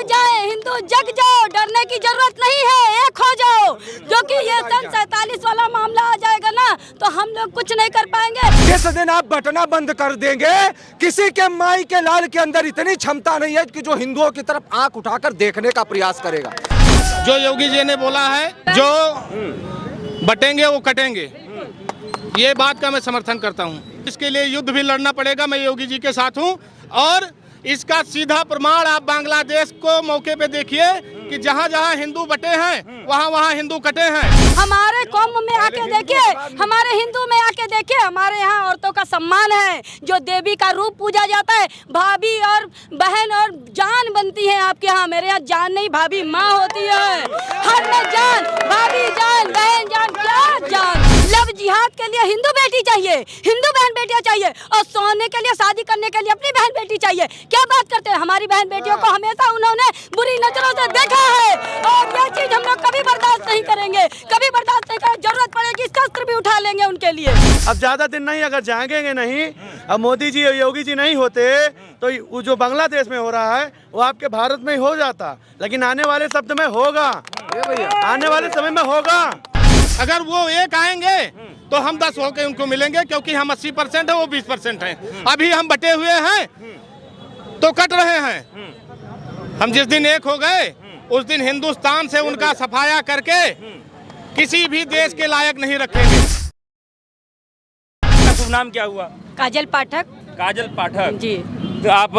जाए, हिंदू जग जाओ, डरने की जरूरत नहीं है, एक हो जाओ। जो कि ये सन 47 वाला मामला आ जाएगा ना, तो हम लोग कुछ नहीं कर पाएंगे। जिस दिन आप बटना बंद कर देंगे, किसी के माई के लाल के अंदर इतनी क्षमता नहीं है कि जो हिंदुओं की तरफ आंख उठाकर देखने का प्रयास करेगा। जो योगी जी ने बोला है, जो बटेंगे वो कटेंगे, ये बात का मैं समर्थन करता हूँ। इसके लिए युद्ध भी लड़ना पड़ेगा, मैं योगी जी के साथ हूँ। और इसका सीधा प्रमाण आप बांग्लादेश को मौके पे देखिए कि जहाँ जहाँ हिंदू बटे हैं, वहाँ वहाँ हिंदू कटे हैं। हमारे कौम में आके देखिए, हमारे हिंदू में आके देखिए, हमारे यहाँ औरतों का सम्मान है, जो देवी का रूप पूजा जाता है। भाभी और बहन और जान बनती है आपके यहाँ, मेरे यहाँ जान नहीं, भाभी माँ होती है। हर में जान, भाभी जान, बहन जान, क्या जान। लव जिहाद के लिए हिंदू बेटी चाहिए, हिंदू बहन बेटियाँ चाहिए, और सोने के लिए, शादी करने के लिए अपनी बहन बेटी चाहिए। क्या बात करते हैं, हमारी बहन बेटियों को हमेशा उन्होंने बुरी नजरों से देखा है, और ये चीज हम लोग कभी बर्दाश्त नहीं करेंगे, कभी बर्दाश्त नहीं करेंगे। जरूरत पड़ेगी शस्त्र भी उठा लेंगे उनके लिए। अब ज्यादा दिन नहीं, अगर जागेंगे नहीं, अब मोदी जी और योगी जी नहीं होते तो जो बांग्लादेश में हो रहा है वो आपके भारत में ही हो जाता। लेकिन आने वाले शब्द में होगा, आने वाले समय में होगा। अगर वो एक आएंगे तो हम 10 होकर उनको मिलेंगे, क्योंकि हम 80% है, वो 20% हैं। अभी हम बटे हुए हैं तो कट रहे हैं। हम जिस दिन एक हो गए, उस दिन हिंदुस्तान से उनका सफाया करके किसी भी देश के लायक नहीं रखेंगे। शुभ नाम क्या हुआ? काजल पाठक। काजल पाठक जी। तो आप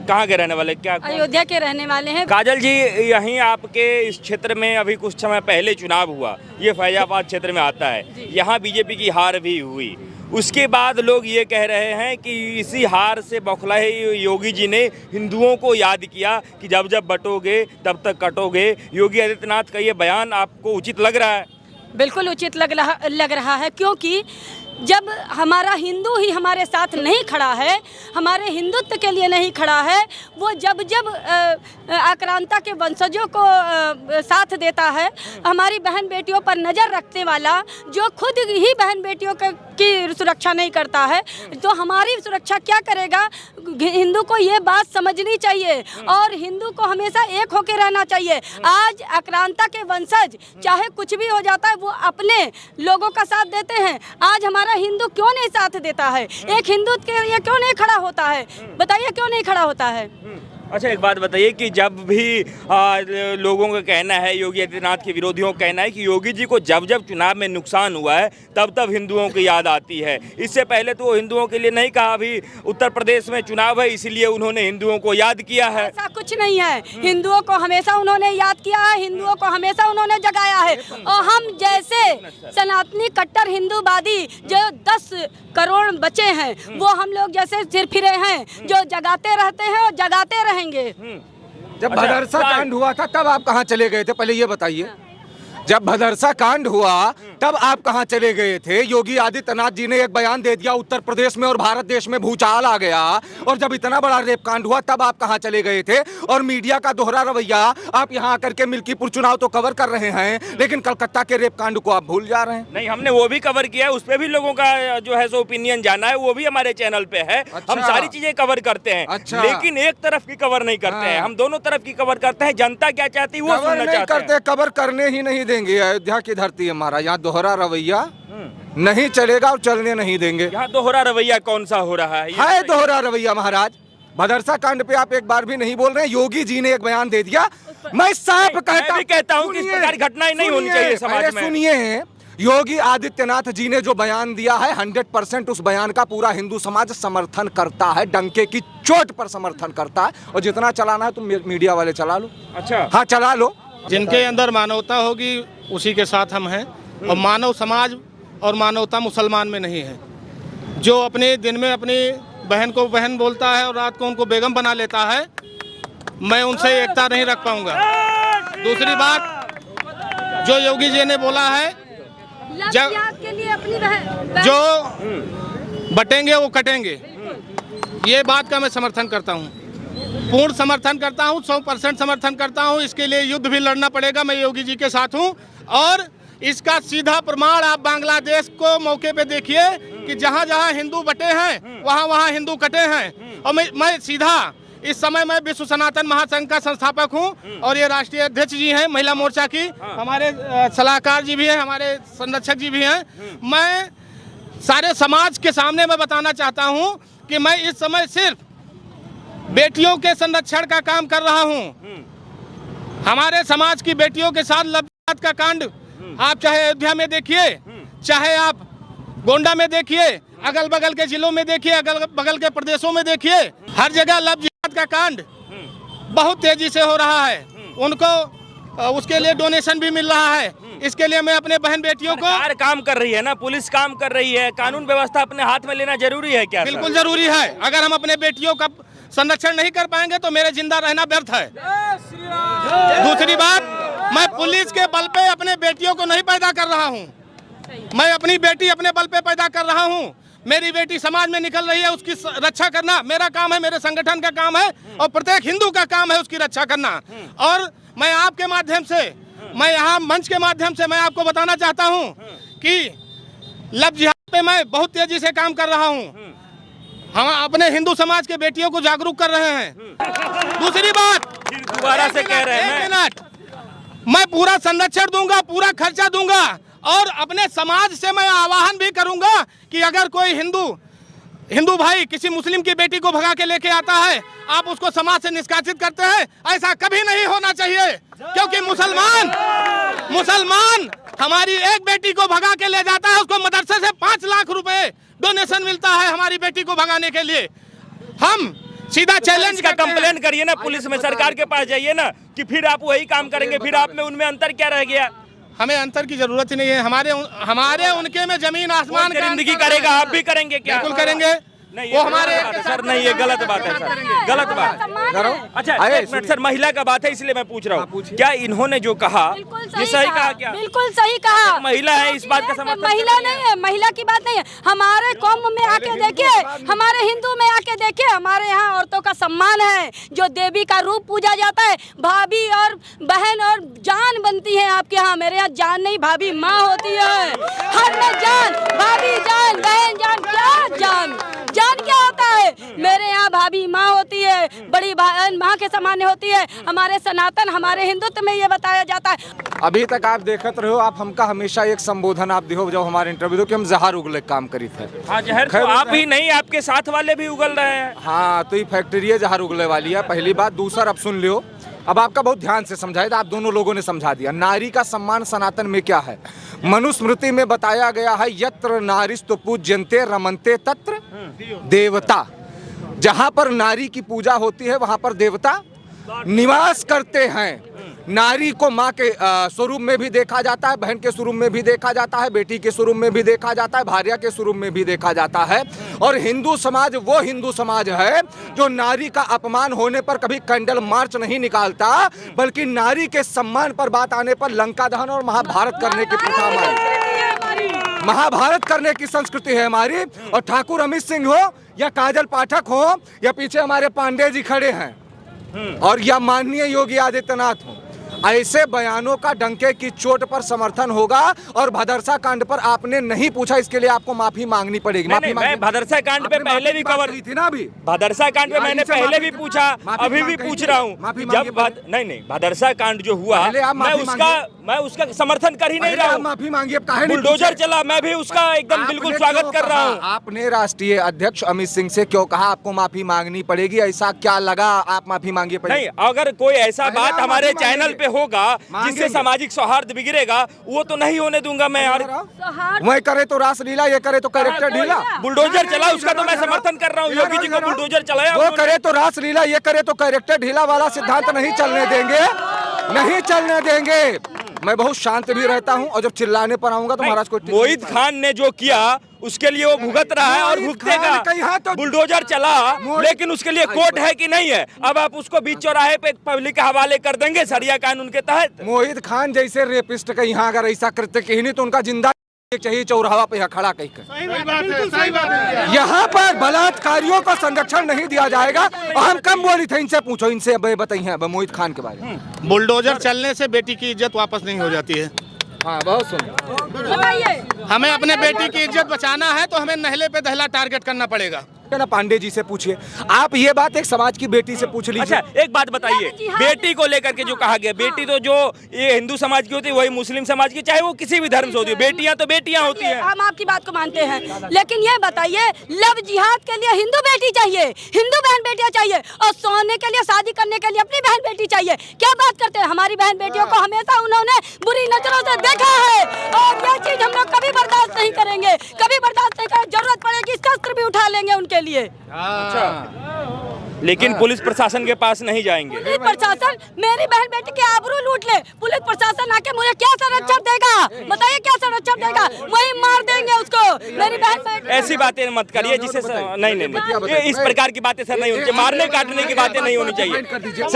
कहाँ के रहने वाले? क्या अयोध्या के रहने वाले हैं। काजल जी, यहीं आपके इस क्षेत्र में अभी कुछ समय पहले चुनाव हुआ, ये फैजाबाद क्षेत्र में आता है, यहाँ बीजेपी की हार भी हुई। उसके बाद लोग ये कह रहे हैं कि इसी हार से बौखलाए योगी जी ने हिंदुओं को याद किया कि जब जब बटोगे तब तक कटोगे। योगी आदित्यनाथ का ये बयान आपको उचित लग रहा है? बिल्कुल उचित लग रहा है, क्योंकि जब हमारा हिंदू ही हमारे साथ नहीं खड़ा है, हमारे हिंदुत्व के लिए नहीं खड़ा है, वो जब जब आक्रांता के वंशजों को साथ देता है, हमारी बहन बेटियों पर नज़र रखने वाला जो खुद ही बहन बेटियों की सुरक्षा नहीं करता है, तो हमारी सुरक्षा क्या करेगा। हिंदू को ये बात समझनी चाहिए और हिंदू को हमेशा एक होकर रहना चाहिए। आज आक्रांता के वंशज चाहे कुछ भी हो जाता है, वो अपने लोगों का साथ देते हैं। आज हमारा हिंदू क्यों नहीं साथ देता है, एक हिंदू के लिए क्यों नहीं खड़ा होता है, बताइए क्यों नहीं खड़ा होता है। अच्छा, एक बात बताइए कि जब भी लोगों का कहना है, योगी आदित्यनाथ के विरोधियों का कहना है कि योगी जी को जब जब चुनाव में नुकसान हुआ है तब तब हिंदुओं की याद आती है। इससे पहले तो वो हिंदुओं के लिए नहीं कहा, अभी उत्तर प्रदेश में चुनाव है इसलिए उन्होंने हिंदुओं को याद किया है। ऐसा कुछ नहीं है, हिंदुओं को हमेशा उन्होंने याद किया है, हिंदुओं को हमेशा उन्होंने जगाया है। और हम जैसे सनातनी कट्टर हिंदूवादी जो 10 करोड़ बचे हैं, वो हम लोग जैसे सिर फिरे हैं, जो जगाते रहते हैं और जगाते रहेंगे। जब भदरसा कांड हुआ था तब आप कहाँ चले गए थे, पहले ये बताइए। जब भदरसा कांड हुआ तब आप कहाँ चले गए थे? योगी आदित्यनाथ जी ने एक बयान दे दिया, उत्तर प्रदेश में और भारत देश में भूचाल आ गया। और जब इतना बड़ा रेप कांड हुआ तब आप कहाँ चले गए थे? और मीडिया का दोहरा रवैया, आप यहाँ आकर के मिल्कीपुर चुनाव तो कवर कर रहे हैं, लेकिन कलकत्ता के रेप कांड को आप भूल जा रहे हैं। नहीं, हमने वो भी कवर किया है, उस पर भी लोगों का जो है सो ओपिनियन जाना है, वो भी हमारे चैनल पे है। हम सारी चीजें कवर करते हैं, लेकिन एक तरफ की कवर नहीं करते हैं, हम दोनों तरफ की कवर करते हैं। जनता क्या चाहती है वो सुनना चाहते हैं। कवर करने ही नहीं देंगे, अयोध्या की धरती है हमारा, यहाँ दोहरा रवैया नहीं चलेगा और चलने नहीं देंगे। यहाँ दोहरा रवैया कौन सा हो रहा है? दोहरा रवैया महाराज। भदरसा कांड पे आप एक बार भी नहीं बोल रहे हैं। योगी जी ने एक बयान दे दिया, मैं साफ कहता हूँ कि इस प्रकार घटनाएं नहीं होनी चाहिए समाज में। सुनिए, योगी आदित्यनाथ जी ने जो बयान दिया है 100% उस बयान का पूरा हिंदू समाज समर्थन करता है, डंके की चोट पर समर्थन करता है। और जितना चलाना है तुम मीडिया वाले चला लो। अच्छा, हाँ चला लो। जिनके अंदर मानवता होगी उसी के साथ हम हैं, और मानव समाज और मानवता मुसलमान में नहीं है। जो अपने दिन में अपनी बहन को बहन बोलता है और रात को उनको बेगम बना लेता है, मैं उनसे एकता नहीं रख पाऊंगा। दूसरी बात, जो योगी जी ने बोला है, के लिए अपनी जो बटेंगे वो कटेंगे, ये बात का मैं समर्थन करता हूँ, पूर्ण समर्थन करता हूँ, 100% समर्थन करता हूँ। इसके लिए युद्ध भी लड़ना पड़ेगा, मैं योगी जी के साथ हूँ। और इसका सीधा प्रमाण आप बांग्लादेश को मौके पे देखिए कि जहाँ जहाँ हिंदू बटे हैं, वहाँ वहाँ हिंदू कटे हैं। और मैं सीधा इस समय मैं विश्व सनातन महासंघ का संस्थापक हूं और ये राष्ट्रीय अध्यक्ष जी हैं महिला मोर्चा की, हमारे सलाहकार जी भी हैं, हमारे संरक्षक जी भी हैं। मैं सारे समाज के सामने मैं बताना चाहता हूं कि मैं इस समय सिर्फ बेटियों के संरक्षण का काम कर रहा हूं। हमारे समाज की बेटियों के साथ लव जिहाद का कांड आप चाहे अयोध्या में देखिए, चाहे आप गोंडा में देखिए, अगल बगल के जिलों में देखिए, अगल बगल के प्रदेशों में देखिए, हर जगह लव जिहाद का कांड बहुत तेजी से हो रहा है। उनको उसके लिए डोनेशन भी मिल रहा है। इसके लिए मैं अपने बहन बेटियों को, सरकार काम कर रही है ना, पुलिस काम कर रही है, कानून व्यवस्था अपने हाथ में लेना जरूरी है क्या? बिल्कुल जरूरी है। अगर हम अपने बेटियों का संरक्षण नहीं कर पाएंगे तो मेरे जिंदा रहना व्यर्थ है। दूसरी बात, मैं पुलिस के बल पे अपने बेटियों को नहीं पैदा कर रहा हूँ, मैं अपनी बेटी अपने बल पे पैदा कर रहा हूँ। मेरी बेटी समाज में निकल रही है, उसकी रक्षा करना मेरा काम है, मेरे संगठन का काम है और प्रत्येक हिंदू का काम है उसकी रक्षा करना। और मैं आपके माध्यम से, मैं यहाँ मंच के माध्यम से मैं आपको बताना चाहता हूँ कि लव जिहाद पे मैं बहुत तेजी से काम कर रहा हूँ। हम अपने हिंदू समाज के बेटियों को जागरूक कर रहे हैं। दूसरी बात, दोबारा से कह रहे हैं, मैं पूरा संरक्षण दूंगा, पूरा खर्चा दूंगा और अपने समाज से मैं आह्वान भी करूंगा कि अगर कोई हिंदू भाई किसी मुस्लिम की बेटी को भगा के लेके आता है, आप उसको समाज से निष्कासित करते हैं, ऐसा कभी नहीं होना चाहिए। क्योंकि मुसलमान हमारी एक बेटी को भगा के ले जाता है, उसको मदरसे से 5 लाख रुपए डोनेशन मिलता है हमारी बेटी को भगाने के लिए। हम सीधा चैलेंज का कंप्लेन करिए ना पुलिस में, सरकार के पास जाइए ना, कि फिर आप वही काम करेंगे, फिर आप में उनमें अंतर क्या रह गया? हमें अंतर की जरूरत ही नहीं है। हमारे उनके में जमीन आसमान का जिंदगी करेगा, आप भी करेंगे क्या? बिल्कुल करेंगे। नहीं, वो हमारे सर नहीं, ये गलत बात है सर, गलत बात। अच्छा एक मिनट सर, महिला का बात है इसलिए मैं पूछ रहा हूँ, क्या इन्होंने जो कहा ये सही कहा क्या? बिल्कुल सही कहा। महिला है, इस बात का समर्थन? महिला नहीं है, महिला की बात नहीं है। हमारे कौम में आके देखिए, हमारे हिंदू में आके देखिए, हमारे यहाँ औरतों का सम्मान है, जो देवी का रूप पूजा जाता है। भाभी और बहन और जान बनती है आपके यहाँ, मेरे यहाँ जान नहीं, भाभी माँ होती है। हर में जान, भाभी जान, बहन जान, क्या जान क्या होता है? मेरे यहाँ भाभी माँ होती है, बड़ी बहन माँ के समान होती है। हमारे सनातन, हमारे हिंदुत्व में ये बताया जाता है। अभी तक आप देखते रहो, आप हमका हमेशा एक संबोधन आप दिहो जब हमारे इंटरव्यू दो कि हम जहर उगले काम करी थे। हाँ, जहर तो आप ही नहीं, आपके साथ वाले भी उगल रहे हैं। हाँ, तो ये फैक्ट्री है जहर उगले वाली है, पहली बात। दूसरा, अब सुन लियो, अब आपका बहुत ध्यान से समझाया था, आप दोनों लोगों ने समझा दिया। नारी का सम्मान सनातन में क्या है? मनुस्मृति में बताया गया है, यत्र नारीस्तु पूज्यन्ते रमन्ते तत्र देवता। जहाँ पर नारी की पूजा होती है वहाँ पर देवता निवास करते हैं। नारी को माँ के स्वरूप में भी देखा जाता है, बहन के स्वरूप में भी देखा जाता है, बेटी के स्वरूप में भी देखा जाता है, भार्या के स्वरूप में भी देखा जाता है। और हिंदू समाज वो हिंदू समाज है जो नारी का अपमान होने पर कभी कैंडल मार्च नहीं निकालता, बल्कि नारी के सम्मान पर बात आने पर लंका दहन और महाभारत करने की प्रथा हमारी, महाभारत करने की संस्कृति है हमारी। और ठाकुर अमित सिंह हो या काजल पाठक हो या पीछे हमारे पांडे जी खड़े हैं और या माननीय योगी आदित्यनाथ हो, ऐसे बयानों का डंके की चोट पर समर्थन होगा। और भदरसा कांड पर आपने नहीं पूछा, इसके लिए आपको माफी मांगनी पड़ेगी। मैं भदरसा कांड पे पहले भी कवर की थी ना, अभी भदरसा कांड पे मैंने पहले भी पूछा, अभी भी पूछ रहा हूँ। जब नहीं भदरसा कांड जो हुआ, मैं उसका समर्थन कर ही नहीं रहा हूँ। माफी मांगिए, बुलडोजर चला, मैं भी उसका एकदम बिल्कुल स्वागत कर रहा हूँ। आपने राष्ट्रीय अध्यक्ष अमित सिंह से क्यों कहा आपको माफी मांगनी पड़ेगी? ऐसा क्या लगा आप माफी मांगिए? नहीं, अगर कोई ऐसा बात हमारे चैनल पे होगा जिससे सामाजिक सौहार्द बिगड़ेगा, वो तो नहीं होने दूंगा मैं यार। वह करे तो रासलीला, ये करे तो कैरेक्टर ढीला। बुलडोजर चला, उसका तो मैं समर्थन कर रहा हूँ। योगी जी को बुलडोजर चलाया, वो करे तो रासलीला, ये करे तो कैरेक्टर ढीला वाला सिद्धांत नहीं चलने देंगे, नहीं चलने देंगे। मैं बहुत शांत भी रहता हूँ और जब चिल्लाने पर आऊंगा तो महाराज को। मोहित खान ने जो किया उसके लिए वो भुगत रहा है और भुगतेगा। तो बुलडोजर चला, लेकिन उसके लिए कोर्ट है कि नहीं है? अब आप उसको बीच चौराहे पे पब्लिक के हवाले कर देंगे सरिया कानून के तहत। मोहित खान जैसे रेपिस्ट का यहाँ अगर ऐसा करते कहीं नहीं तो उनका जिंदा चाहिए चौराहा पे खड़ा कहीं कर। यहाँ पर बलात्कारियों को संरक्षण नहीं दिया जाएगा। हम कम बोली थे, इनसे पूछो, इनसे बताइए मोहित खान के बारे में। बुलडोजर चलने से बेटी की इज्जत वापस नहीं हो जाती है। हाँ, बहुत सुन। हमें अपने बेटी की इज्जत बचाना है तो हमें नहले पे दहला टारगेट करना पड़ेगा। पे ना पांडे जी से पूछिए। आप ये बात एक समाज की बेटी से पूछ लीजिए। अच्छा एक बात बताइए, बेटी को लेकर के जो कहा गया, बेटी तो जो ये हिंदू समाज की होती है वही मुस्लिम समाज की, चाहे वो किसी भी धर्म से होती है, बेटियां तो बेटियां होती हैं। हम आपकी बात को मानते हैं, लेकिन ये बताइए लव जिहाद के लिए हिंदू बेटी चाहिए, हिंदू बहन बेटियां चाहिए, और सोने के लिए, शादी करने के लिए अपनी बहन बेटी चाहिए। क्या बात करते हैं? हमारी बहन बेटियों को हमेशा उन्होंने बुरी नजरों से देखा है, और ये चीज हम लोग कभी बर्दाश्त नहीं करेंगे, कभी बर्दाश्त नहीं करेंगे। जरूरत पड़ेगी शस्त्र भी उठा लेंगे उनके लिए। लेकिन पुलिस प्रशासन के पास नहीं जाएंगे। पुलिस प्रशासन मेरी बहन बेटी की आबरू लूट ले, पुलिस प्रशासन आके मुझे क्या संरक्षण देगा? बताइए क्या संरक्षण देगा? वही मार देंगे उसको। मेरी बहन बेटी ऐसी बातें मत करिए जिससे नहीं, ये इस प्रकार की बातें सर नहीं होनी चाहिए, मारने काटने की बातें नहीं होनी चाहिए।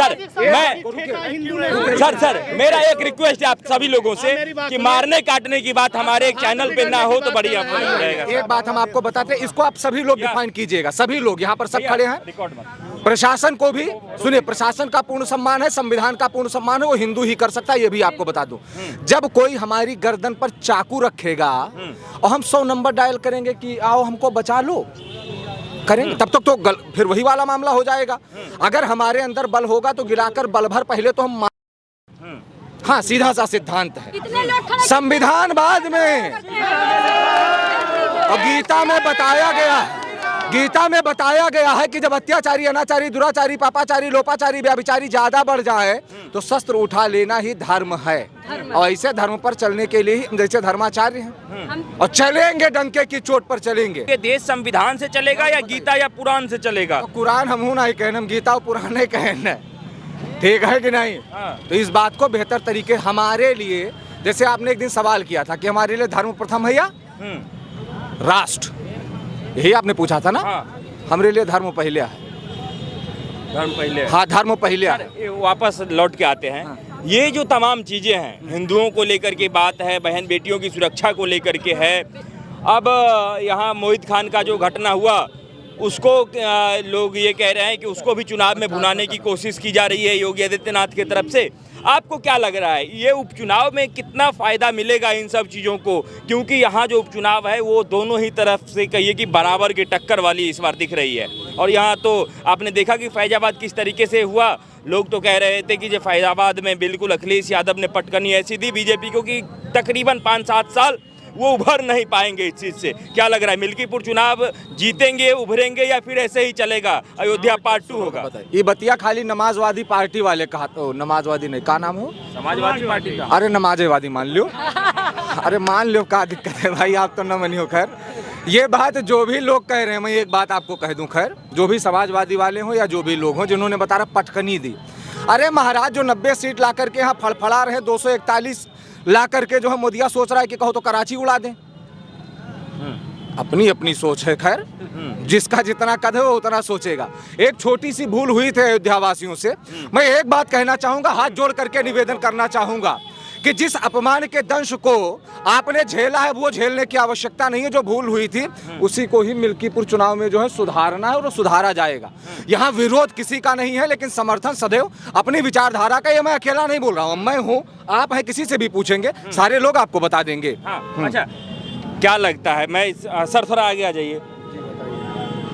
सर मेरा एक रिक्वेस्ट है आप सभी लोगों से कि मारने काटने की बात हमारे चैनल पे ना हो तो बढ़िया रहेगा। एक बात हम आपको बताते हैं, इसको आप सभी लोग डिफाइन कीजिएगा। सभी लोग यहाँ पर सब खड़े हैं, प्रशासन को भी सुनिए, प्रशासन का पूर्ण सम्मान है, संविधान का पूर्ण सम्मान है, वो हिंदू ही कर सकता है, ये भी आपको बता दूं। जब कोई हमारी गर्दन पर चाकू रखेगा और हम 100 नंबर डायल करेंगे कि आओ हमको बचा लो, करेंगे, तब तक तो फिर वही वाला मामला हो जाएगा। अगर हमारे अंदर बल होगा तो गिराकर बल भर पहले तो हम हाँ, सीधा सा सिद्धांत है। संविधान बाद में, और गीता में बताया गया है कि जब अत्याचारी, अनाचारी, दुराचारी, पापाचारी, लोपाचारी, व्यभिचारी ज्यादा बढ़ जाए तो शस्त्र उठा लेना ही धर्म है। और ऐसे धर्म पर चलने के लिए ही जैसे धर्माचार्य हैं और चलेंगे, डंके की चोट पर चलेंगे। ये देश संविधान से चलेगा या गीता या पुराण से चलेगा? तो कुरान हम नहीं कहना, हम गीता और पुराण नहीं कहना, ठीक है कि नहीं? तो इस बात को बेहतर तरीके हमारे लिए, जैसे आपने एक दिन सवाल किया था कि हमारे लिए धर्म प्रथम है या राष्ट्र, यही आपने पूछा था ना? हमारे लिए धर्म पहले है। धर्म पहले? हाँ, धर्म पहले है। वापस लौट के आते हैं। ये जो तमाम चीजें हैं, हिंदुओं को लेकर के बात है, बहन बेटियों की सुरक्षा को लेकर के है। अब यहाँ मोहित खान का जो घटना हुआ उसको लोग ये कह रहे हैं कि उसको भी चुनाव में भुनाने की कोशिश की जा रही है योगी आदित्यनाथ की तरफ से। आपको क्या लग रहा है, ये उपचुनाव में कितना फ़ायदा मिलेगा इन सब चीज़ों को? क्योंकि यहाँ जो उपचुनाव है वो दोनों ही तरफ से कहिए कि बराबर की टक्कर वाली इस बार दिख रही है। और यहाँ तो आपने देखा कि फैजाबाद किस तरीके से हुआ। लोग तो कह रहे थे कि जो फैजाबाद में बिल्कुल अखिलेश यादव ने पटकनी ऐसी दी बीजेपी को कि तकरीबन 5-7 साल वो उभर नहीं पाएंगे इस चीज़ से। क्या लग रहा है, मिल्कीपुर चुनाव जीतेंगे, उभरेंगे, या फिर ऐसे ही चलेगा, अयोध्या पार्ट 2 होगा? ये बतिया खाली नमाजवादी पार्टी वाले कहा, तो नमाजवादी नहीं, का नाम हो? समाजवादी पार्टी का। अरे नमाजवादी मान लो। अरे मान लो, क्या दिक्कत है भाई, आप तो न मनियो। खैर ये बात जो भी लोग कह रहे हैं, मैं एक बात आपको कह दूं, खैर जो भी समाजवादी वाले हों या जो भी लोग हों जिन्होंने बता रहा पटकनी दी, अरे महाराज जो 90 सीट ला करके यहाँ फड़फड़ा रहे, 241 ला करके जो है मोदिया सोच रहा है कि कहो तो कराची उड़ा दें। अपनी अपनी सोच है, खैर जिसका जितना कद है वो उतना सोचेगा। एक छोटी सी भूल हुई थी अयोध्या वासियों से। मैं एक बात कहना चाहूंगा, हाथ जोड़ करके निवेदन करना चाहूंगा कि जिस अपमान के दंश को आपने झेला है वो झेलने की आवश्यकता नहीं है। जो भूल हुई थी उसी को ही मिल्कीपुर चुनाव में जो है सुधारना है और सुधारा जाएगा। यहाँ विरोध किसी का नहीं है, लेकिन समर्थन सदैव अपनी विचारधारा का। ये मैं अकेला नहीं बोल रहा हूँ, मैं हूँ, आप हैं, किसी से भी पूछेंगे सारे लोग आपको बता देंगे। अच्छा, क्या लगता है, मैं सर थोड़ा आगे आ जाइए।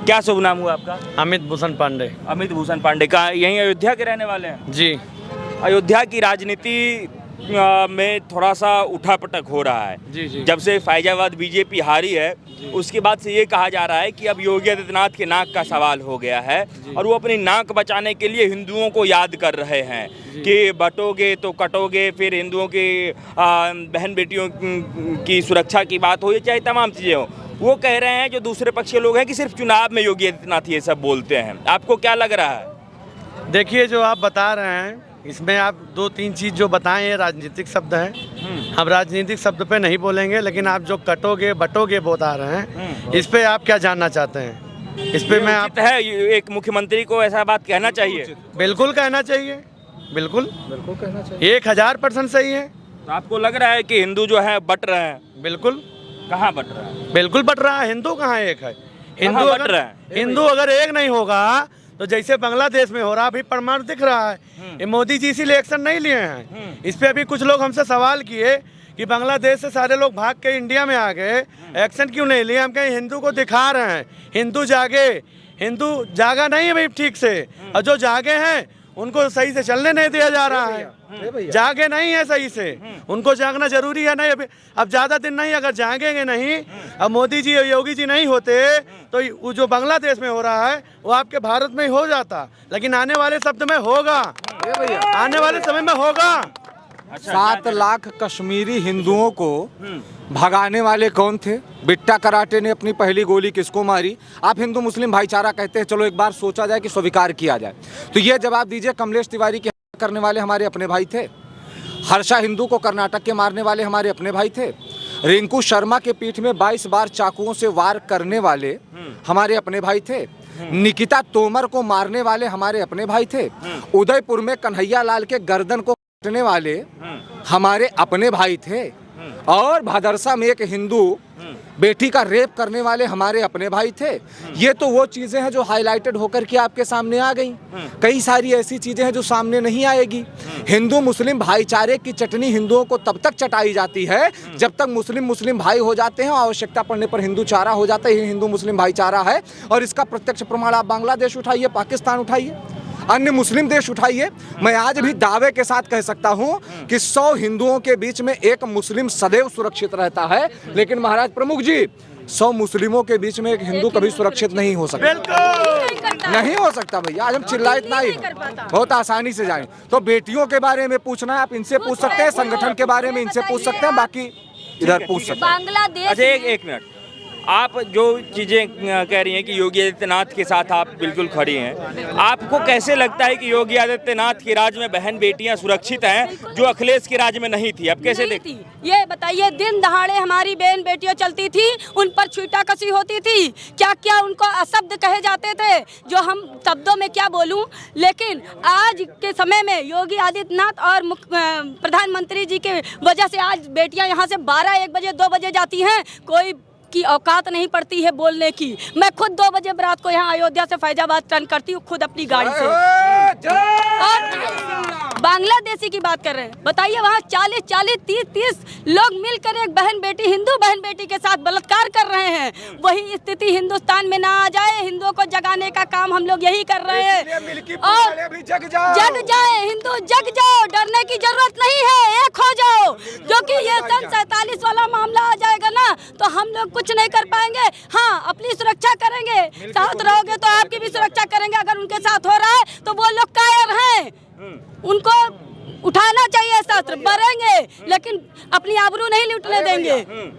क्या शुभ नाम हुआ आपका? अमित भूषण पांडे। अमित भूषण पांडे का, यहीं अयोध्या के रहने वाले हैं जी। अयोध्या की राजनीति में थोड़ा सा उठापटक हो रहा है जी। जब से फैजाबाद बीजेपी हारी है उसके बाद से ये कहा जा रहा है कि अब योगी आदित्यनाथ के नाक का सवाल हो गया है और वो अपनी नाक बचाने के लिए हिंदुओं को याद कर रहे हैं कि बटोगे तो कटोगे। फिर हिंदुओं की बहन बेटियों की सुरक्षा की बात हो या चाहे तमाम चीज़ें हो, वो कह रहे हैं जो दूसरे पक्ष के लोग हैं कि सिर्फ चुनाव में योगी आदित्यनाथ ये सब बोलते हैं। आपको क्या लग रहा है? देखिए, जो आप बता रहे हैं इसमें आप 2-3 चीज़ जो बताएं ये राजनीतिक शब्द हैं। हम राजनीतिक शब्द पे नहीं बोलेंगे, लेकिन आप जो कटोगे बटोगे बता रहे हैं, इस पे आप क्या जानना चाहते हैं? इस पे मैं आप है एक मुख्यमंत्री को ऐसा बात कहना चाहिए? बिल्कुल कहना चाहिए, बिल्कुल कहना चाहिए, 1000% सही है। तो आपको लग रहा है कि हिंदू जो है बट रहे हैं? बिल्कुल। कहाँ बट रहा है? बिल्कुल बट रहा है। हिंदू कहाँ एक है? हिंदू अगर एक नहीं होगा तो जैसे बांग्लादेश में हो रहा, अभी प्रमाण दिख रहा है। ये मोदी जी इसीलिए एक्शन नहीं लिए हैं। इस पे अभी कुछ लोग हमसे सवाल किए कि बांग्लादेश से सारे लोग भाग के इंडिया में आ गए, एक्शन क्यों नहीं लिए? हम कहीं हिंदू को दिखा रहे हैं, हिंदू जागे। हिंदू जागा नहीं है भाई ठीक से, और जो जागे हैं उनको सही से चलने नहीं दिया जा रहा है। जागे नहीं है सही से, उनको जागना जरूरी है। नहीं अब ज्यादा दिन नहीं, अगर जागेंगे नहीं, अब मोदी जी और योगी जी नहीं होते तो वो जो बांग्लादेश में हो रहा है वो आपके भारत में ही हो जाता। लेकिन आने वाले शब्द में होगा, आने वाले समय में होगा। 7 लाख कश्मीरी हिंदुओं को भगाने वाले कौन थे? बिट्टा कराटे ने अपनी पहली गोली किसको मारी? आप हिंदू मुस्लिम भाईचारा कहते हैं, चलो एक बार सोचा जाए कि स्वीकार किया जाए, तो ये जवाब दीजिए, कमलेश तिवारी की हत्या करने वाले हमारे अपने भाई थे? हर्षा हिंदू को कर्नाटक के मारने वाले हमारे अपने भाई थे? रिंकू शर्मा के पीठ में 22 बार चाकुओं से वार करने वाले हमारे अपने भाई थे? निकिता तोमर को मारने वाले हमारे अपने भाई थे? उदयपुर में कन्हैया लाल के गर्दन को काटने वाले हमारे अपने भाई थे? और भदरसा में एक हिंदू बेटी का रेप करने वाले हमारे अपने भाई थे? ये तो वो चीजें हैं जो हाईलाइटेड होकर के आपके सामने आ गई। कई सारी ऐसी चीजें हैं जो सामने नहीं आएगी। हिंदू मुस्लिम भाईचारे की चटनी हिंदुओं को तब तक चटाई जाती है जब तक मुस्लिम भाई हो जाते हैं, आवश्यकता पड़ने पर हिंदू चारा हो जाता है। ये हिंदू मुस्लिम भाईचारा है, और इसका प्रत्यक्ष प्रमाण आप बांग्लादेश उठाइए, पाकिस्तान उठाइए, अन्य मुस्लिम देश उठाइए। मैं आज भी दावे के साथ कह सकता हूं कि 100 हिंदुओं के बीच में एक मुस्लिम सदैव सुरक्षित रहता है, लेकिन महाराज प्रमुख जी 100 मुस्लिमों के बीच में एक हिंदू कभी सुरक्षित नहीं हो सकता। नहीं हो सकता भैया। आज हम चिल्ला इतना ही बहुत आसानी से जाएं। तो बेटियों के बारे में पूछना है, आप इनसे पूछ सकते हैं, संगठन के बारे में इनसे पूछ सकते हैं, बाकी इधर पूछ सकते हैं। बांग्लादेश अच्छा एक मिनट, आप जो चीज़ें कह रही हैं कि योगी आदित्यनाथ के साथ आप बिल्कुल खड़ी हैं, आपको कैसे लगता है कि योगी आदित्यनाथ के राज में बहन बेटियां सुरक्षित हैं जो अखिलेश के राज में नहीं थी? अब कैसे देखती? ये बताइए, दिन दहाड़े हमारी बहन बेटियां चलती थी, उन पर छींटाकशी होती थी, क्या क्या उनको अशब्द कहे जाते थे जो हम शब्दों में क्या बोलूं। लेकिन आज के समय में योगी आदित्यनाथ और प्रधानमंत्री जी के वजह से आज बेटियां यहाँ से 12-1 बजे 2 बजे जाती हैं, कोई की औकात नहीं पड़ती है बोलने की। मैं खुद 2 बजे रात को यहाँ अयोध्या से फैजाबाद टर्न करती हूँ, खुद अपनी गाड़ी से। और बांग्लादेशी की बात कर रहे हैं, बताइए वहाँ 40-40, 30-30 लोग मिलकर एक बहन बेटी, हिंदू बहन बेटी के साथ बलात्कार कर रहे हैं। वही स्थिति हिंदुस्तान में ना आ जाए, हिंदुओं को जगाने का काम हम लोग यही कर रहे हैं। और जग जाए हिंदू, जग जाओ, डरने की जरूरत नहीं है, एक हो जाओ। क्योंकि ये सन 47 वाला मामला आ जाएगा ना, तो हम लोग कुछ नहीं कर पाएंगे। हाँ, अपनी सुरक्षा करेंगे, साथ रहोगे तो आपकी भी सुरक्षा करेंगे। अगर उनके साथ हो रहा है तो वो लोग कायर हैं, उनको उठाना चाहिए, शस्त्र बढ़ेंगे, लेकिन अपनी आबरू नहीं लूटने देंगे।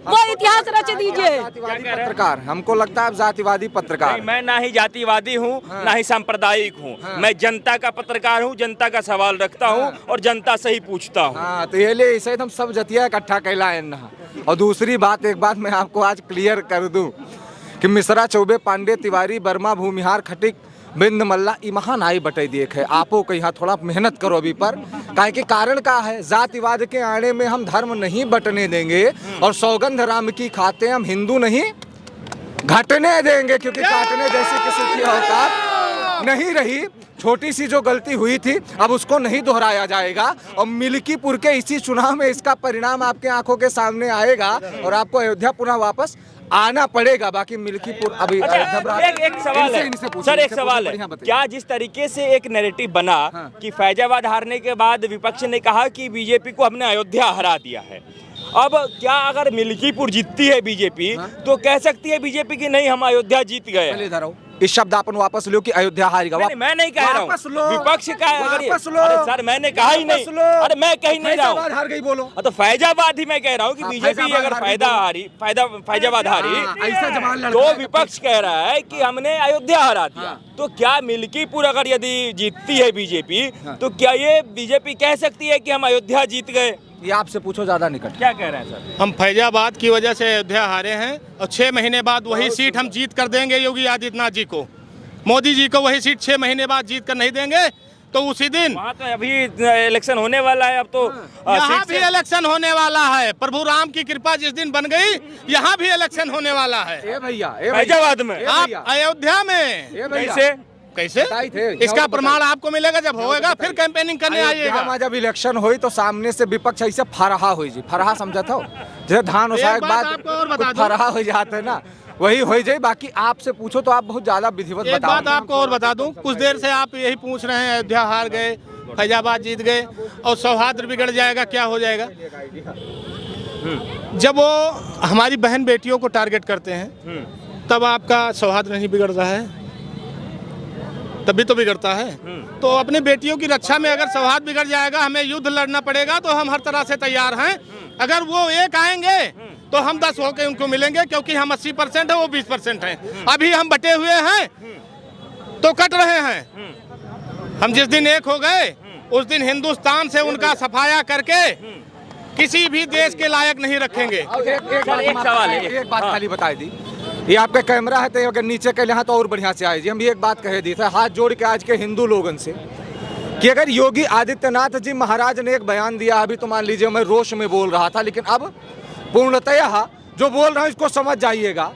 वो इतिहास रच दीजिए। पत्रकार, हमको लगता है आप जातिवादी पत्रकार। मैं ना ही जातिवादी हूँ, ना ही सांप्रदायिक हूँ। मैं जनता का पत्रकार हूँ, जनता का सवाल रखता हूँ और जनता से ही पूछता हूँ। हाँ, तो ये ले इसे हम सब जतिया इकट्ठा कहलाए ना। और दूसरी बात, एक बात मैं आपको आज क्लियर कर दूं कि मिश्रा, चौबे, पांडे, तिवारी, वर्मा, भूमिहार, खटिक, बिंद, मल्ला, ई महान आई बटे देख है। आपो को यहाँ थोड़ा मेहनत करो अभी पर, काहे के कारण का है, जातिवाद के आड़े में हम धर्म नहीं बटने देंगे, और सौगंध राम की खाते हम हिंदू नहीं घटने देंगे, क्योंकि काटने जैसी किसी की औकात नहीं रही। छोटी सी जो गलती हुई थी अब उसको नहीं दोहराया जाएगा, और मिल्कीपुर के इसी चुनाव में इसका परिणाम आपके आंखों के सामने आएगा और आपको अयोध्या पुनः वापस आना पड़ेगा। बाकी मिल्कीपुर अभी एक सवाल है सर, एक सवाल है, क्या जिस तरीके से एक नैरेटिव बना कि फैजाबाद हारने के बाद विपक्ष ने कहा कि बीजेपी को हमने अयोध्या हरा दिया है, अब क्या अगर मिल्कीपुर जीतती है बीजेपी तो कह सकती है बीजेपी की नहीं हम अयोध्या जीत गए? इस शब्द अपन वापस लो कि अयोध्या हारेगा। मैं नहीं कह रहा हूँ, विपक्ष का अरे सर मैंने कहा ही नहीं, अरे मैं कह ही नहीं रहा हूँ, हार गई बोलो। तो फैजाबाद ही मैं कह रहा हूँ कि बीजेपी अगर फैजाबाद हारी ऐसा जवान तो विपक्ष कह रहा है कि हमने अयोध्या हरा दिया। तो क्या मिल्कीपुर अगर यदि जीतती है बीजेपी तो क्या ये बीजेपी कह सकती है कि हम अयोध्या जीत गए? ये आपसे पूछो, ज्यादा निकट। क्या कह रहे हैं सर? हम फैजाबाद की वजह से अयोध्या हारे हैं, और 6 महीने बाद वही सीट हम जीत कर देंगे योगी आदित्यनाथ जी को। मोदी जी को वही सीट 6 महीने बाद जीत कर नहीं देंगे तो उसी दिन वहाँ तो अभी इलेक्शन होने वाला है। अब तो यहाँ भी इलेक्शन होने वाला है। प्रभु राम की कृपा जिस दिन बन गई, यहाँ भी इलेक्शन होने वाला है। भैया फैजाबाद में, आप अयोध्या में कैसे कैसे? बताई थे। इसका प्रमाण आपको मिलेगा जब होगा, फिर कैंपेनिंग करने आइएगा। जब इलेक्शन हुई तो सामने से विपक्ष ऐसे फरहा हुई जी, फरहा समझा था जैसे धान ओसाए के बाद आपको और बता दूं। फरहा हो जाते ना, वही हो जाए। बाकी आपसे पूछो तो आप बहुत ज्यादा विधिवत एक बात बताओ। आपको और बता दूं, कुछ देर से आप यही पूछ रहे हैं अयोध्या हार गए, फैजाबाद जीत गए और सौहार्द बिगड़ जाएगा, क्या हो जाएगा? जब वो हमारी बहन बेटियों को टारगेट करते हैं तब आपका सौहार्द नहीं बिगड़ रहा है, तभी तो बिगड़ता है। तो अपनी बेटियों की रक्षा में अगर सौहार्द बिगड़ जाएगा, हमें युद्ध लड़ना पड़ेगा, तो हम हर तरह से तैयार हैं। अगर वो एक आएंगे तो हम 10 होकर उनको मिलेंगे, क्योंकि हम 80% है, वो 20% हैं। अभी हम बटे हुए हैं तो कट रहे हैं। हम जिस दिन एक हो गए उस दिन हिंदुस्तान से उनका सफाया करके किसी भी देश के लायक नहीं रखेंगे। एक सवाल है, एक बात खाली बता दी, ये आपका कैमरा है तो अगर नीचे के यहाँ तो और बढ़िया से आए जी। हम ये एक बात कह दी था हाथ जोड़ के आज के हिंदू लोगों से कि अगर योगी आदित्यनाथ जी महाराज ने एक बयान दिया, अभी तो मान लीजिए मैं रोष में बोल रहा था, लेकिन अब पूर्णतः जो बोल रहा हूँ इसको समझ जाइएगा।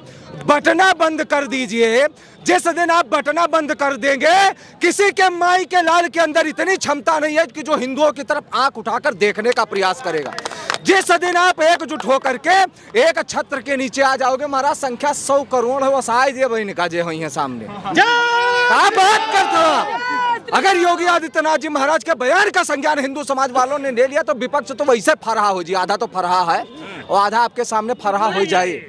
बटना बंद कर दीजिए। जिस दिन आप बटना बंद कर देंगे, किसी के माई के लाल के अंदर इतनी क्षमता नहीं है कि जो हिंदुओं की तरफ आंख उठाकर देखने का प्रयास करेगा। जिस दिन आप एकजुट होकर के एक छत्र के नीचे आ जाओगे, महाराज संख्या 100 करोड़ है, वो शायद ये बहन का जे हुई है सामने। आप बात करते, अगर योगी आदित्यनाथ जी महाराज के बयान का संज्ञान हिंदू समाज वालों ने ले लिया तो विपक्ष तो वैसे फरहा हो जी, आधा तो फरहा है और आधा आपके सामने फरहा हो जाए।